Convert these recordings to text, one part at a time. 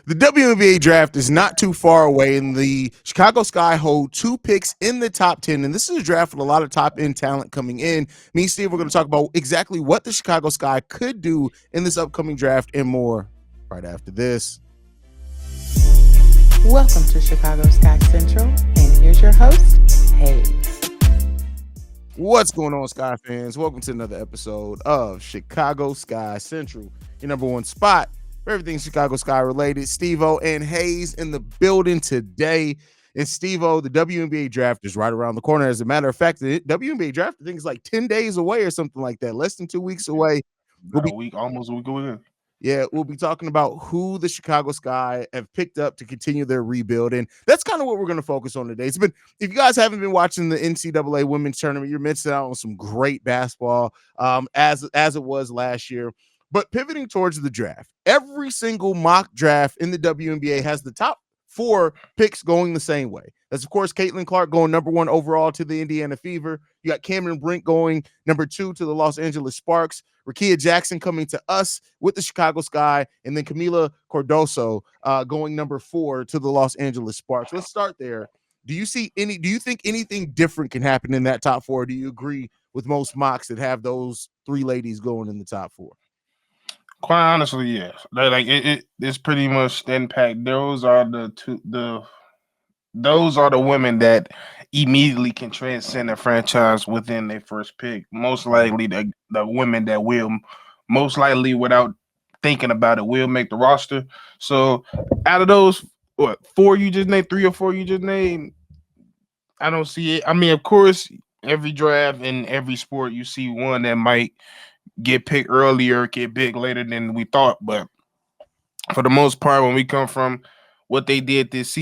The WNBA draft is not too far away, and the Chicago Sky hold 2 picks in the top 10. And this is a draft with a lot of top end talent coming in. Me and Steve, we're going to talk about exactly what the Chicago Sky could do in this upcoming draft and more right after this. Welcome to Chicago Sky Central, and here's your host, Haize. What's going on, Sky fans? Welcome to another episode of Chicago Sky Central, your number one spot for everything Chicago Sky related. Stevo and Haize in the building today. And Stevo, the WNBA draft is right around the corner. As a matter of fact, the WNBA draft, I think, is like 10 days away or something like that, less than 2 weeks away. About a week, almost a week away. Yeah, we'll be talking about who the Chicago Sky have picked up to continue their rebuild. And that's kind of what we're going to focus on today. It's been, if you guys haven't been watching the NCAA women's tournament, you're missing out on some great basketball as it was last year. But pivoting towards the draft, every single mock draft in the WNBA has the top 4 picks going the same way. That's, of course, Caitlin Clark going number 1 overall to the Indiana Fever. You got Cameron Brink going number 2 to the Los Angeles Sparks. Rickea Jackson coming to us with the Chicago Sky, and then Camila Cardoso going number 4 to the Los Angeles Sparks. Let's start there. Do you think anything different can happen in that top 4? Do you agree with most mocks that have those 3 ladies going in the top 4? Quite honestly, yes. It's pretty much the impact. Those are the women that immediately can transcend a franchise within their first pick. Most likely the women that will most likely, without thinking about it, will make the roster. So out of those 4 you just named, 3 or 4 you just named, I don't see it. I mean, of course, every draft in every sport you see one that might get picked earlier, get big later than we thought. But for the most part, when we come from what they did this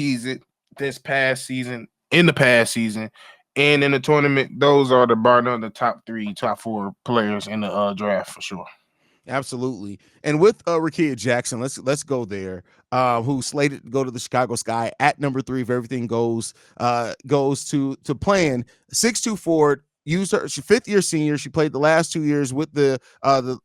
past season, and in the tournament, those are bar none the top 3, top 4 players in the draft for sure. Absolutely. And with Rickea Jackson, let's go there. Who's slated to go to the Chicago Sky at number 3 if everything goes to plan. 6'2" forward. Used her, she 5th-year senior. She played the last 2 years with the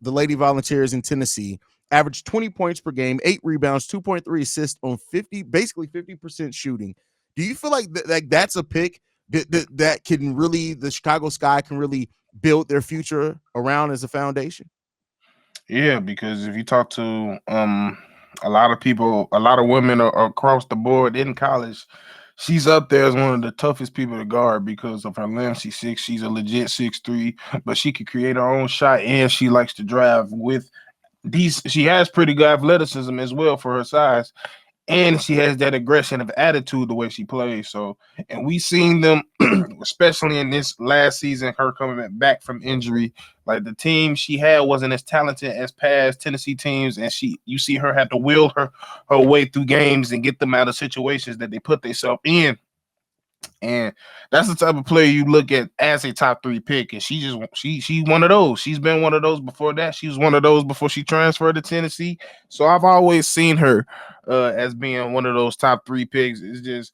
Lady Volunteers in Tennessee. Averaged 20 points per game, 8 rebounds, 2.3 assists on 50% shooting. Do you feel like that's a pick that can really, the Chicago Sky can really build their future around as a foundation? Yeah, because if you talk to a lot of people, a lot of women are across the board in college, she's up there as one of the toughest people to guard because of her length. She's a legit 6'3", but she can create her own shot, and she likes to drive with these. She has pretty good athleticism as well for her size, and she has that aggression of attitude the way she plays. So, and we seen them, especially in this last season, her coming back from injury. Like, the team she had wasn't as talented as past Tennessee teams, and you see her have to will her way through games and get them out of situations that they put themselves in. And that's the type of player you look at as a top 3 pick. And she's one of those. She's been one of those before that. She was one of those before she transferred to Tennessee. So I've always seen her as being one of those top 3 picks. It's just,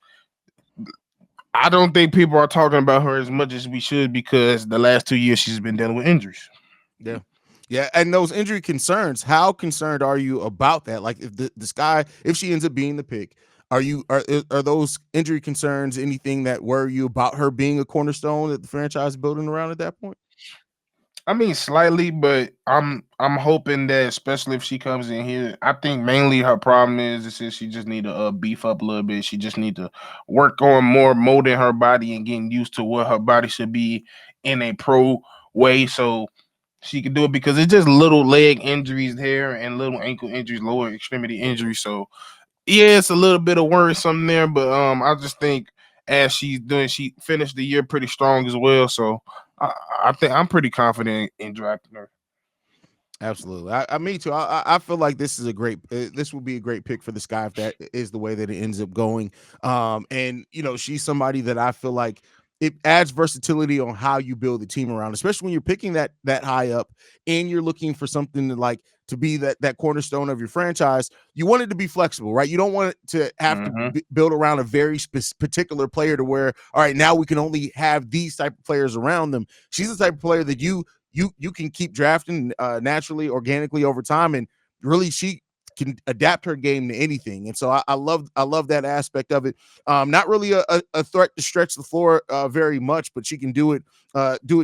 I don't think people are talking about her as much as we should because the last 2 years she's been dealing with injuries. Yeah. Yeah, and those injury concerns, how concerned are you about that? Like, if the Sky, if she ends up being the pick, are those injury concerns anything that worry you about her being a cornerstone that the franchise is building around at that point? I mean, slightly, but I'm hoping that, especially if she comes in here, I think mainly her problem is she just need to beef up a little bit. She just need to work on more molding her body and getting used to what her body should be in a pro way, so she can do it, because it's just little leg injuries there and little ankle injuries, lower extremity injuries. So yeah, it's a little bit of worrisome there, but I just think as she's doing, she finished the year pretty strong as well. So I think I'm pretty confident in drafting her. Absolutely. Me too. I feel like this will be a great pick for the Sky if that is the way that it ends up going. And she's somebody that I feel like it adds versatility on how you build the team around, especially when you're picking that high up and you're looking for something to be that cornerstone of your franchise. You want it to be flexible, right? You don't want it to have to build around a very particular player to where, all right, now we can only have these type of players around them. She's the type of player that you can keep drafting naturally, organically over time, and really she can adapt her game to anything. And so I love that aspect of it. Not really a threat to stretch the floor very much, but she can do it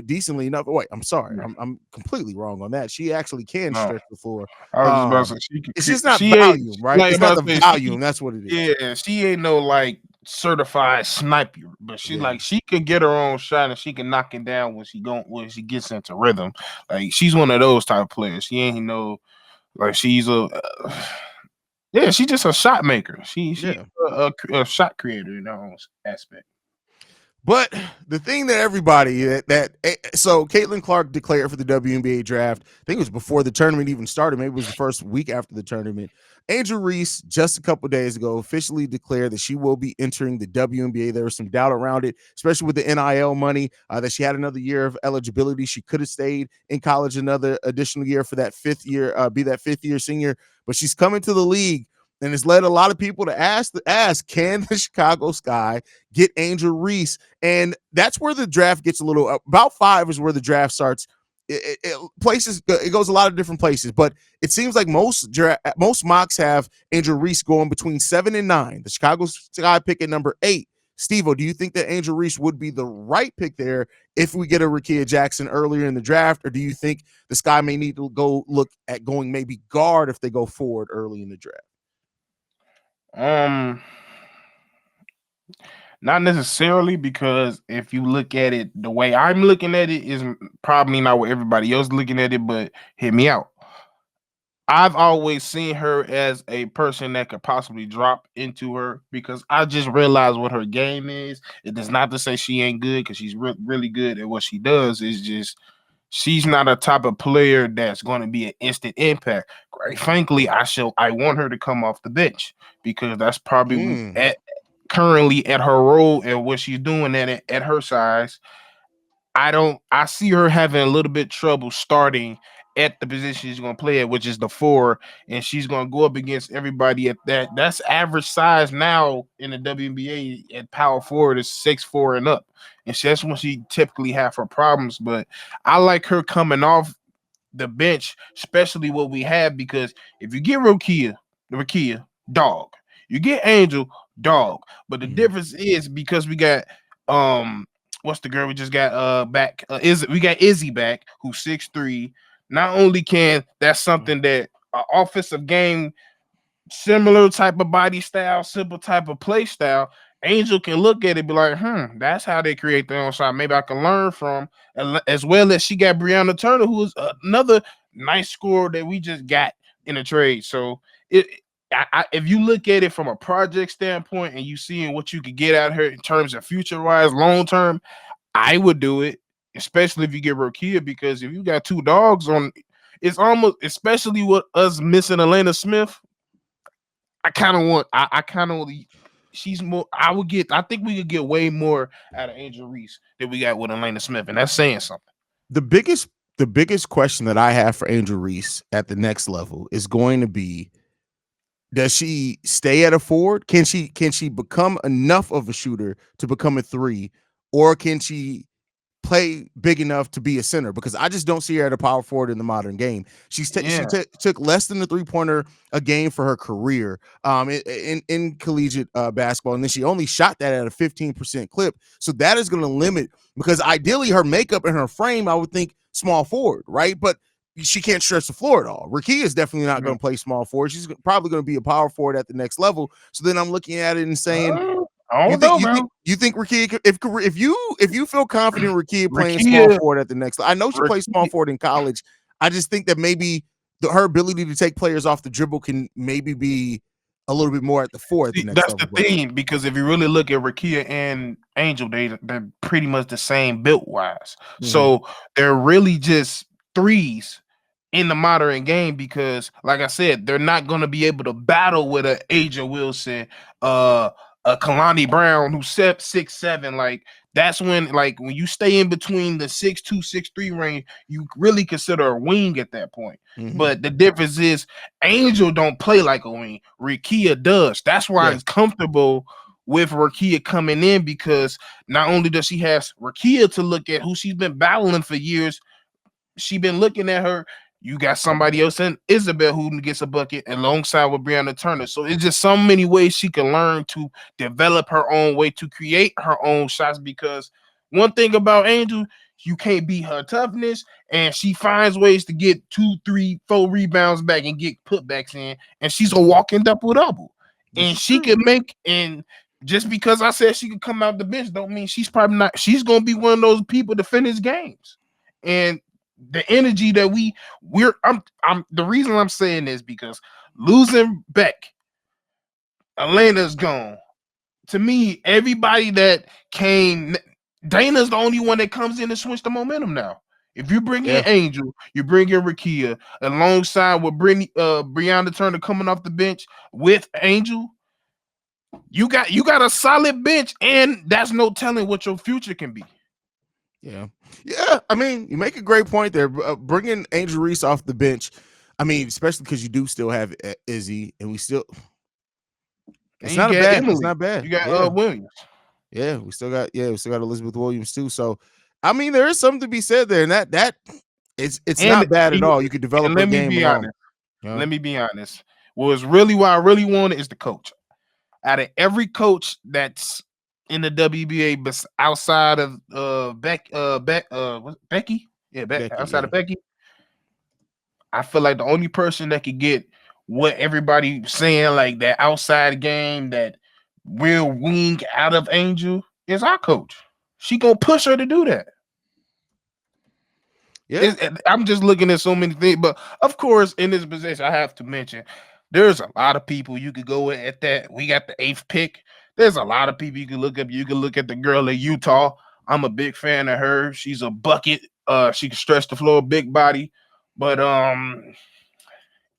decently enough. Wait, I'm sorry. I'm completely wrong on that. She actually can No, stretch the floor. I was just about to say she It's could. just not She ain't volume, right? like It's not about the to say volume. That's what it is. yeah, she ain't no like certified sniper, but she Yeah. like she can get her own shot and she can knock it down when she gets into rhythm. Like she's one of those type of players. She ain't no like she's a yeah, she's just a shot maker. She's Yeah. a shot creator in her own aspect. But the thing that everybody so Caitlin Clark declared for the WNBA draft. I think it was before the tournament even started. Maybe it was the first week after the tournament. Angel Reese just a couple days ago officially declared that she will be entering the WNBA. There was some doubt around it, especially with the NIL money. That she had another year of eligibility. She could have stayed in college another additional year for that fifth year, be that fifth year senior. But she's coming to the league. And it's led a lot of people to ask, can the Chicago Sky get Angel Reese? And that's where the draft gets a little, about 5 is where the draft starts. It goes a lot of different places, but it seems like most mocks have Angel Reese going between 7 and 9. The Chicago Sky pick at number 8. Stevo, do you think that Angel Reese would be the right pick there if we get a Rickea Jackson earlier in the draft, or do you think the Sky may need to go look at going maybe guard if they go forward early in the draft? Not necessarily, because if you look at it the way I'm looking at it is probably not what everybody else looking at it, but hear me out. I've always seen her as a person that could possibly drop into her because I just realized what her game is. It is not to say she ain't good, because she's really good at what she does. It's just she's not a type of player that's going to be an instant impact. Quite frankly, I want her to come off the bench, because that's probably currently at her role and what she's doing at her size. I see her having a little bit trouble starting at the position she's going to play at, which is the 4, and she's going to go up against everybody at that's average size now in the WNBA at power forward is 6'4" and up, and that's when she typically have her problems. But I like her coming off the bench, especially what we have, because if you get Rickea, dog, you get Angel, dog, but the difference is because we got what's the girl we just got back? We got Izzy back, who's 6'3". Not only can that's something that offensive game, similar type of body style, simple type of play style, Angel can look at it and be like, that's how they create their own shot. Maybe I can learn from. As well as she got Brianna Turner, who is another nice scorer that we just got in a trade. So if you look at it from a project standpoint and you seeing what you could get out of her in terms of future wise, long term, I would do it, especially if you get Rickea, because if you got 2 dogs on, it's almost, especially with us missing Elena Smith. I kind of she's more. I think we could get way more out of Angel Reese than we got with Elena Smith, and that's saying something. The biggest question that I have for Angel Reese at the next level is going to be, does she stay at a forward? Can she become enough of a shooter to become a 3, or can she play big enough to be a center? Because I just don't see her at a power forward in the modern game. She took less than a 3-pointer a game for her career in collegiate basketball, and then she only shot that at a 15% clip. So that is going to limit, because ideally her makeup and her frame, I would think small forward, right? But she can't stretch the floor at all. Rickea is definitely not going to play small forward. She's probably going to be a power forward at the next level. So then I'm looking at it and saying, you think Rickea, if you feel confident in Rickea playing small forward at the next, I know she plays small forward in college. I just think that maybe her ability to take players off the dribble can maybe be a little bit more at the 4 at the next level. That's the thing, because if you really look at Rickea and Angel, they're pretty much the same built wise. So they're really just 3s in the modern game, because like I said, they're not going to be able to battle with a Aja Wilson, a Kalani Brown, who's 6'7". Like that's when you stay in between the 6'2", 6'3" range, you really consider a wing at that point. But the difference is Angel don't play like a wing. Rickea does. That's why it's comfortable with Rickea coming in, because not only does she have Rickea to look at, who she's been battling for years, she's been looking at her. You got somebody else in Isabel who gets a bucket alongside with Brianna Turner. So it's just so many ways she can learn to develop her own way to create her own shots. Because one thing about Angel, you can't beat her toughness, and she finds ways to get 2, 3, 4 rebounds back and get putbacks in, and she's a walking double double. This And is she true. can make and just because I said she could come out the bench, don't mean she's probably not. She's gonna be one of those people to finish games, and the energy that I'm the reason I'm saying this because losing Beck, Elena's gone. To me, everybody that came, Dana's the only one that comes in and switch the momentum now. If you bring in Yeah. Angel, you bring in Rickea alongside with Brianna Turner coming off the bench with Angel, you got a solid bench, and that's no telling what your future can be. Yeah. Yeah. I mean, you make a great point there. Bringing Angel Reese off the bench. I mean, especially because you do still have Izzy, and we still. And It's you not a got bad. It's Emily, not bad. you got Yeah. Williams. Yeah. We still got Elizabeth Williams too. So, I mean, there is something to be said there, and that it's And not bad at all. You could develop and her let me game be alone. honest. Yeah. Let me be honest. Was really what I really wanted is the coach. Out of every coach that's in the WBA, but outside of Becky, yeah, Becky. outside Yeah. of Becky, I feel like the only person that could get what everybody saying like that outside game that real wing out of Angel is our coach. She gonna push her to do that. Yeah. I'm just looking at so many things, but of course, in this position, I have to mention there's a lot of people you could go with at that. We got the 8th pick. There's a lot of people you can look up. You can look at the girl in Utah. I'm a big fan of her. She's a bucket. She can stretch the floor, big body, but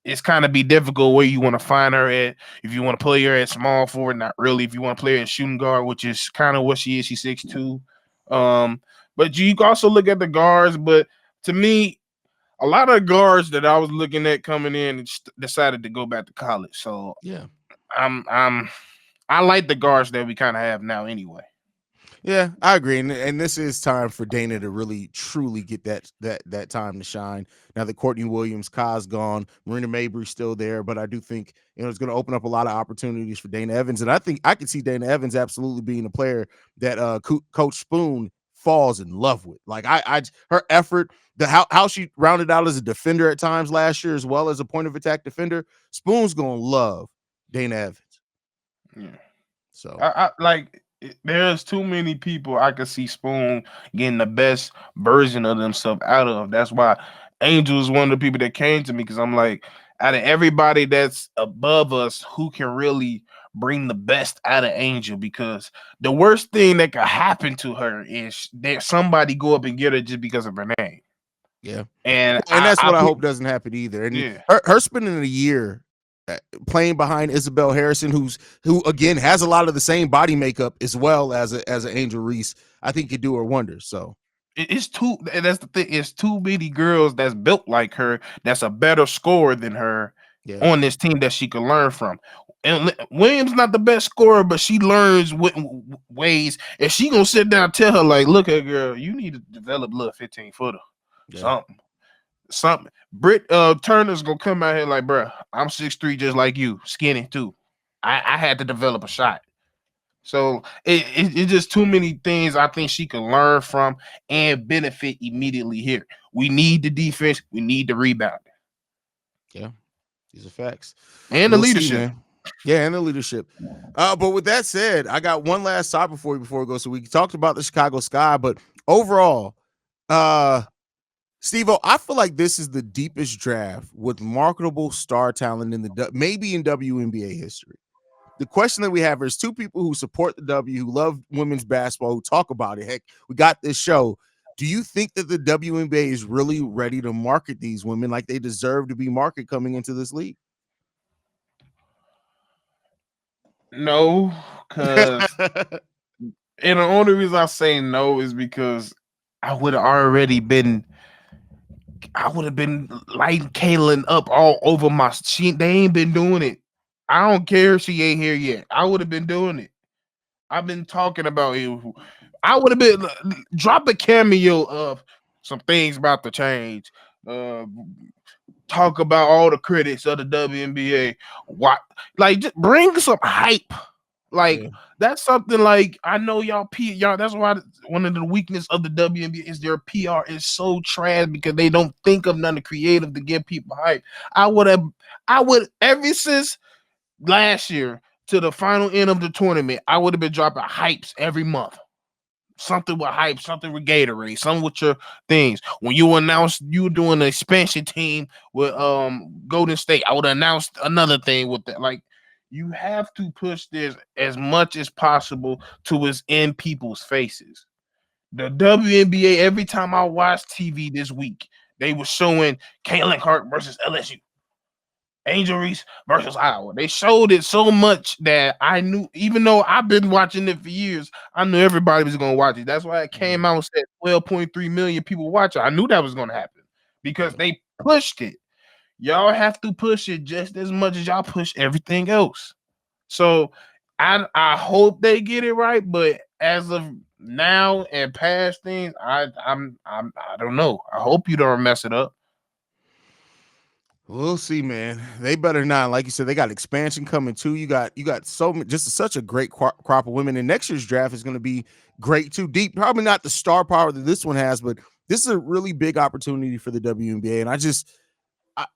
it's kind of be difficult where you want to find her at. If you want to play her at small forward, not really. If you want to play her at shooting guard, which is kind of what she is, she's 6'2". But you can also look at the guards. But to me, a lot of guards that I was looking at coming in decided to go back to college. So Yeah. I'm I like the guards that we kind of have now anyway. Yeah, I agree, and this is time for Dana to really truly get that time to shine. Now that Courtney Williams, Kai's gone, Marina Mabry's still there, but I do think it's going to open up a lot of opportunities for Dana Evans, and I think I can see Dana Evans absolutely being a player that Coach Spoon falls in love with. Like her effort, how she rounded out as a defender at times last year, as well as a point of attack defender. Spoon's going to love Dana Evans. Yeah. So I like there's too many people I could see Spoon getting the best version of themselves out of. That's why Angel is one of the people that came to me because I'm like, out of everybody that's above us, who can really bring the best out of Angel? Because the worst thing that could happen to her is that somebody go up and get her just because of her name. yeah. And And that's I what I put hope doesn't happen either. And yeah. her spending a year playing behind Isabel Harrison, who again has a lot of the same body makeup as well as an Angel Reese, I think could do her wonders. So It's too, and that's the thing. It's too many girls that's built like her. That's a better scorer than her yeah, on this team that she can learn from. And Williams not the best scorer, but she learns ways. And she gonna sit down and tell her like, "Look, here, girl, you need to develop a little 15-footer, yeah, something." Britt Turner's gonna come out here like, "Bro, I'm 6'3", just like you, skinny too. I had to develop a shot." So it's just too many things I think she can learn from and benefit immediately here. We need the defense. We need the rebound. yeah. These are facts. And the We'll see, leadership. man. Yeah, and the leadership. But with that said, I got one last side before we go. So we talked about the Chicago Sky, but overall, Stevo, I feel like this is the deepest draft with marketable star talent in maybe in WNBA history. The question that we have is two people who support the W, who love women's basketball, who talk about it. Heck, we got this show. Do you think that the WNBA is really ready to market these women like they deserve to be marketed coming into this league? No, because and the only reason I say no is because I would have already been I would have been lighting Kaylin up all over my they ain't been doing it. I don't care if she ain't here yet. I would have been doing it. I've been talking about it. I would have been drop a cameo of some things about to change. talk about all the critics of the WNBA. What, like, just bring some hype. Like, Yeah. that's something like I know y'all. That's why one of the weakness of the WNBA is their PR is so trash because they don't think of nothing creative to give people hype. I would have, I would ever since last year to the final end of the tournament, I would have been dropping hypes every month. Something with hype, something with Gatorade, something with your things. When you announced you were doing the expansion team with Golden State, I would announce another thing with that. Like, you have to push this as much as possible to its in people's faces. The WNBA, every time I watched TV this week, they were showing Caitlin Clark versus LSU. Angel Reese versus Iowa. They showed it so much that I knew, even though I've been watching it for years, I knew everybody was going to watch it. That's why it came Mhm. out and said 12.3 million people watch it. I knew that was going to happen because Yeah. they pushed it. Y'all have to push it just as much as y'all push everything else. So I hope they get it right, but as of now and past things, I don't know. I hope you don't mess it up. We'll see, man. They better not. Like you said, they got expansion coming too. You got just such a great crop of women, and next year's draft is going to be great too. Deep, probably not the star power that this one has, but this is a really big opportunity for the WNBA, and I,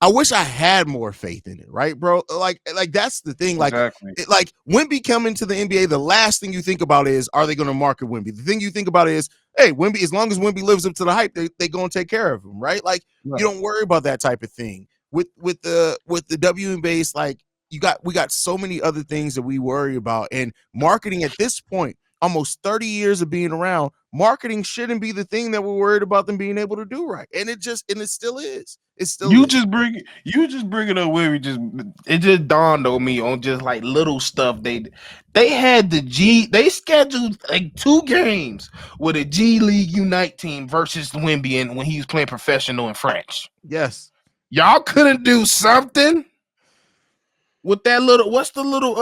I wish I had more faith in it, right, bro? Like that's the thing. Exactly. Like Wemby coming to the NBA, the last thing you think about is, are they going to market Wemby? The thing you think about is, hey, Wemby. As long as Wemby lives up to the hype, they going to take care of him, right? Like you Right. don't worry about that type of thing with the WNBA. It's like we got so many other things that we worry about, and marketing at this point, almost 30 years of being around, marketing shouldn't be the thing that we're worried about them being able to do right. And it still is. It still is. You just bring it up where we just it just dawned on me on just like little stuff they had they scheduled like 2 games with a G League Unite team versus Wimby and when he was playing professional in France. Yes. Y'all couldn't do something with that little what's the little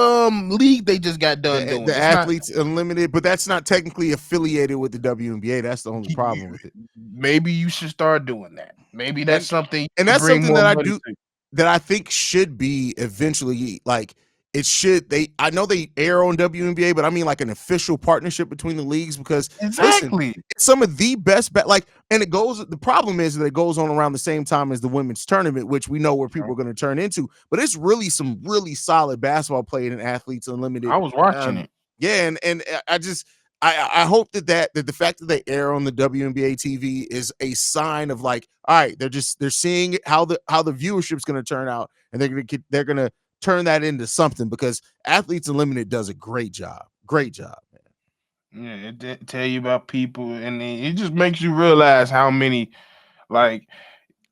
league they just got done The doing? It's not athletes unlimited, but that's not technically affiliated with the WNBA. That's the only problem with it. maybe you should start doing that. Maybe that's And something you and could that's bring something more that I money do to. that I think should be eventually, like it should. I know they air on WNBA, but I mean like an official partnership between the leagues, because listen, Exactly. it's some of the best like, and it goes, the problem is that it goes on around the same time as the women's tournament, which we know where people are going to turn into, but it's really some really solid basketball played in Athletes Unlimited. I was watching um it. yeah, and I just I hope that the fact that they air on the WNBA TV is a sign of like, all right, they're seeing how the viewership's going to turn out, and they're going to turn that into something, because Athletes Unlimited does a great job, man. Yeah, it did tell you about people, and it just makes you realize how many, like,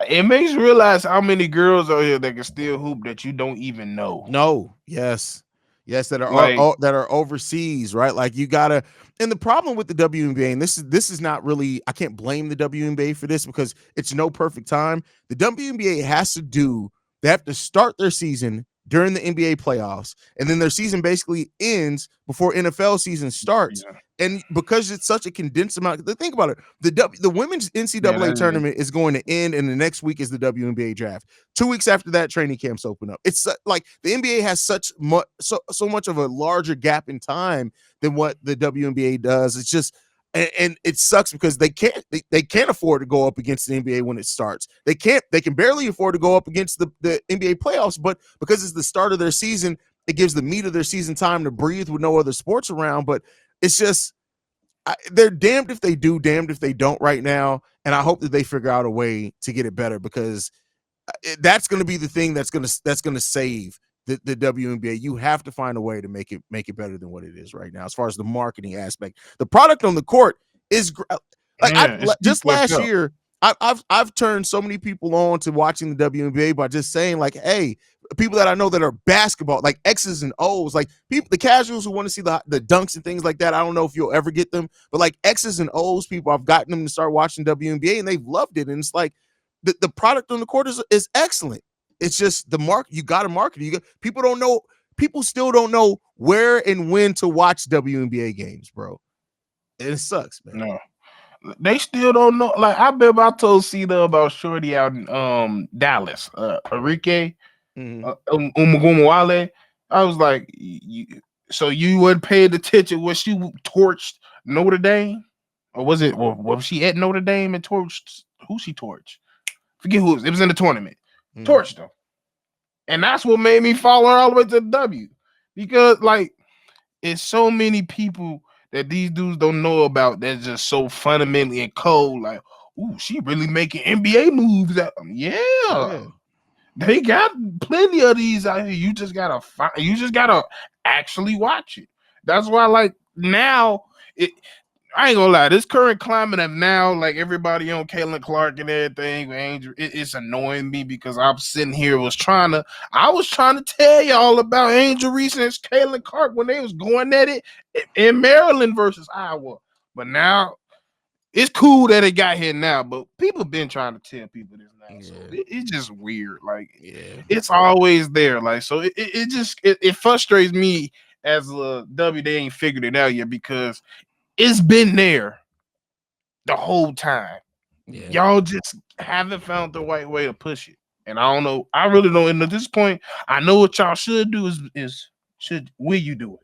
it makes you realize how many girls out here that can still hoop that you don't even know. No, yes, yes, Like, that are overseas, right? Like you gotta, and the problem with the WNBA, and this is not really, I can't blame the WNBA for this because it's no perfect time. The WNBA has to do, they have to start their season during the NBA playoffs, and then their season basically ends before NFL season starts. yeah, And because it's such a condensed amount, think about it. The women's yeah, NCAA that is. tournament is going to end, and the next week is the WNBA draft. 2 weeks after that, training camps open up. It's like the NBA has so much of a larger gap in time than what the WNBA does. It's just, and it sucks because they can't afford to go up against the NBA when it starts. They can barely afford to go up against the NBA playoffs, but because it's the start of their season, it gives the meat of their season time to breathe with no other sports around. But it's just, they're damned if they do, damned if they don't right now. And I hope that they figure out a way to get it better, because that's going to be the thing that's going to save the WNBA. You have to find a way to make it better than what it is right now. As far as the marketing aspect, the product on the court is like, Yeah, it's too just fucked last up. year, I've turned so many people on to watching the WNBA by just saying like, hey, people that I know that are basketball, like X's and O's, like people, the casuals who want to see the dunks and things like that. I don't know if you'll ever get them, but like X's and O's people, I've gotten them to start watching WNBA, and they've loved it. And it's like, the product on the court is excellent. It's just the market. You got to market it. People don't know. People still don't know where and when to watch WNBA games, bro. And it sucks, man. No. They still don't know. Like I remember I told Cena about Shorty out in Dallas, Rickea, Mhm. Umugumawale. I was like, so you wasn't paying attention when she torched Notre Dame, or was it? Or was she at Notre Dame and torched who she torched? Forget who it was. It was in the tournament. Mhm. Torched them, and that's what made me follow her all the way to the W, because like it's so many people that these dudes don't know about that's just so fundamentally and cold. Like, ooh, she really making NBA moves. Yeah, Yeah. they got plenty of these out here. You just gotta find. You just gotta actually watch it. That's why, like now, it. I ain't gonna lie. This current climate of now, like everybody on Caitlin Clark and everything, Angel, it's annoying me because I'm sitting here I was trying to tell y'all about Angel Reese and Caitlin Clark when they was going at it in Maryland versus Iowa. But now it's cool that it got here now, but people been trying to tell people this now. So it's just weird. Like it's always there. Like so it frustrates me as a W, they ain't figured it out yet because it's been there the whole time. Yeah. Y'all just haven't found the right way to push it. And I don't know. I really don't. And at this point, I know what y'all should do will you do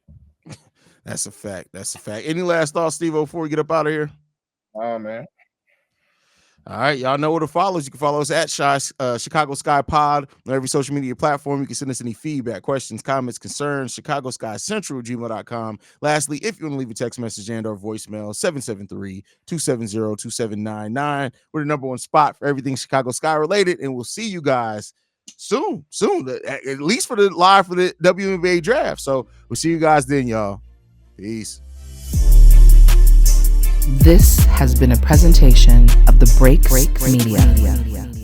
it? That's a fact. That's a fact. Any last thoughts, Stevo, before we get up out of here? Oh man. All right, y'all know where to follow us. You can follow us at Chicago Sky Pod on every social media platform. You can send us any feedback, questions, comments, concerns, Chicago Sky Central gmail.com. Lastly, if you want to leave a text message and or voicemail, 773-270-2799. We're the number one spot for everything Chicago Sky related, and we'll see you guys soon, at least for the WNBA draft. So we'll see you guys then, y'all. Peace. This has been a presentation of the Break Media.